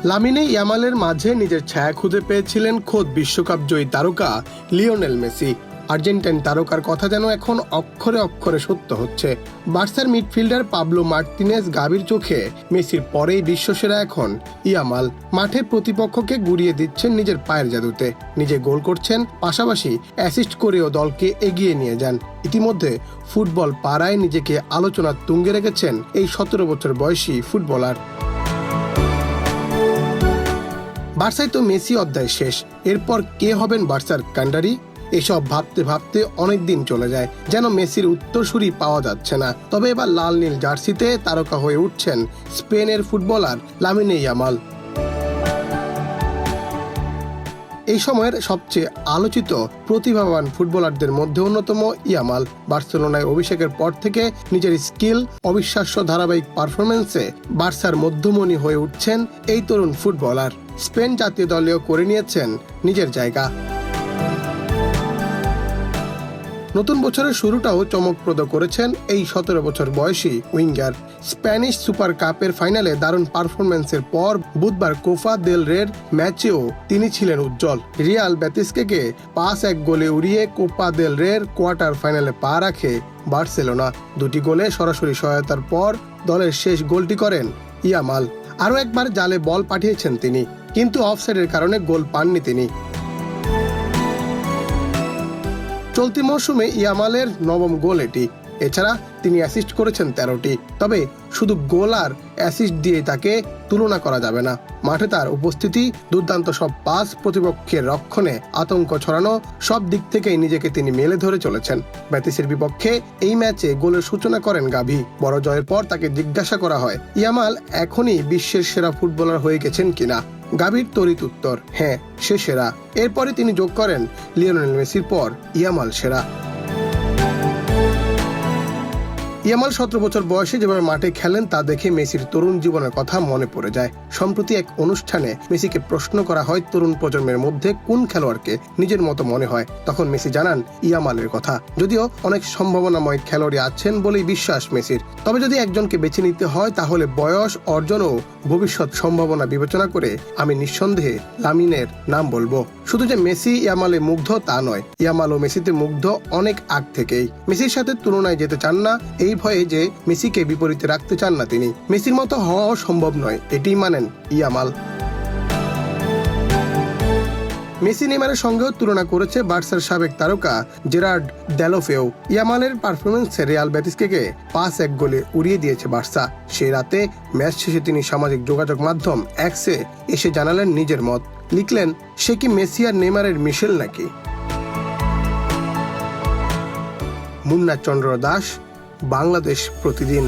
Lamine ইয়ামালের মাঝে নিজের ছায়া খুঁজে পেয়েছিলেন খোদ বিশ্বকাপ জয়ী তারকা লিওনেল মেসি। আর্জেন্টাইন তারকার কথা যেন এখন অক্ষরে অক্ষরে সত্য হচ্ছে। বার্সার মিডফিল্ডার পাবলো মার্তিনেজ গাভির চোখে মেসির পরেই বিশ্বসেরা এখন ইয়ামাল। মাঠের প্রতিপক্ষকে গুড়িয়ে দিচ্ছেন নিজের পায়ের জাদুতে, নিজে গোল করছেন, পাশাপাশি অ্যাসিস্ট করেও দলকে এগিয়ে নিয়ে যান। ইতিমধ্যে ফুটবল পাড়ায় নিজেকে আলোচনার তুঙ্গে রেখেছেন এই 17 বছর বয়সী ফুটবলার। বার্সায় তো মেসি অধ্যায় শেষ, এরপর কে হবেন বার্সার কান্ডারি? এসব ভাবতে ভাবতে অনেক দিন চলে যায়, যেন মেসির উত্তরসূরি পাওয়া যাচ্ছে না। তবে এবার লাল নীল জার্সিতে তারকা হয়ে উঠছেন স্পেনের ফুটবলার লামিনে ইয়ামাল। এই সময়ের সবচেয়ে আলোচিত প্রতিভাবান ফুটবলারদের মধ্যে অন্যতম ইয়ামাল। বার্সেলোনায় অভিষেকের পর থেকে নিজের স্কিল, অবিশ্বাস্য ধারাবাহিক পারফরমেন্সে বার্সার মধ্যমণি হয়ে উঠছেন এই তরুণ ফুটবলার। স্পেন জাতীয় দলেও করে নিয়েছেন নিজের জায়গা। নতুন বছরের শুরুটাও চমকপ্রদ করেছেন এই 17 বছর বয়সী উইঙ্গার। স্প্যানিশ সুপার কাপের ফাইনালে দারুণ পারফরমেন্সের পর বুধবার কোপা দেল রের ম্যাচেও তিনি ছিলেন উজ্জ্বল। রিয়াল বেতিসকে 5-1 গোলে উড়িয়ে কোপা দেল রের কোয়ার্টার ফাইনালে পা রাখে বার্সেলোনা। 2টি গোলে সরাসরি সহায়তার পর দলের শেষ গোলটি করেন ইয়ামাল। আরও একবার জালে বল পাঠিয়েছেন তিনি, কিন্তু অফসাইডের কারণে গোল পাননি তিনি। চলতি মৌসুমে ইয়ামালের 9ম গোল এটি। এছাড়া তিনি অ্যাসিস্ট করেছেন 13টি। তবে শুধু গোল আর অ্যাসিস্ট দিয়ে তাকে তুলনা করা যাবে না। মাঠে তার উপস্থিতি, দুর্দান্ত সব পাস, প্রতিপক্ষের রক্ষণে আতঙ্ক ছড়ানো, সব দিক থেকেই নিজেকে তিনি মেলে ধরে চলেছেন। বেতিসের বিপক্ষে এই ম্যাচে গোলের সূচনা করেন গাভি। বড় জয়ের পর তাকে জিজ্ঞাসা করা হয় ইয়ামাল এখনই বিশ্বের সেরা ফুটবলার হয়ে গেছেন কিনা। গাভির তড়িৎ উত্তর, হ্যাঁ, সে সেরা। এরপরে তিনি যোগ করেন লিওনেল মেসির পর ইয়ামাল সেরা। ইয়ামাল 17 বছর বয়সে যেভাবে মাঠে খেলেন তা দেখে মেসির তরুণ জীবনের কথা মনে পড়ে যায়। সম্প্রতি এক অনুষ্ঠানে মেসিকে প্রশ্ন করা হয় তরুণ প্রজন্মের মধ্যে কোন খেলোয়াড়কে নিজের মতো মনে হয়। তখন মেসি জানান ইয়ামালের কথা। যদিও অনেক সম্ভাবনাময় খেলোয়াড় আছেন বলেই বিশ্বাস মেসির, তবে যদি একজনকে বেছে নিতে হয় তাহলে বয়স, অর্জন ও ভবিষ্যৎ সম্ভাবনা বিবেচনা করে আমি নিঃসন্দেহে লামিনের নাম বলবো। শুধু যে মেসি ইয়ামালে মুগ্ধ তা নয়, ইয়ামাল ও মেসিতে মুগ্ধ অনেক আগ থেকেই। মেসির সাথে তুলনায় যেতে চান না, এই ভয়ে যে মেসিকে বিপরীতে রাখতে চান না তিনি। মেসির মতো হওয়াও সম্ভব নয়, এটি মানেন ইয়ামাল। মেসি নেইমারের সঙ্গেও তুলনা করেছে বার্সার সাবেক তারকা জেরার্ড দেলোফেও। ইয়ামালের পারফরমেন্সে রিয়াল বেতিসকে 5-1 গোলে উড়িয়ে দিয়েছে বার্সা। সেই রাতে ম্যাচ শেষে তিনি সামাজিক যোগাযোগ মাধ্যম এক্সে এসে জানালেন নিজের মত। লিখলেন, সে কি মেসি আর নেইমারের মিশেল নাকি? মুন্না চন্দ্র দাস, বাংলাদেশ প্রতিদিন।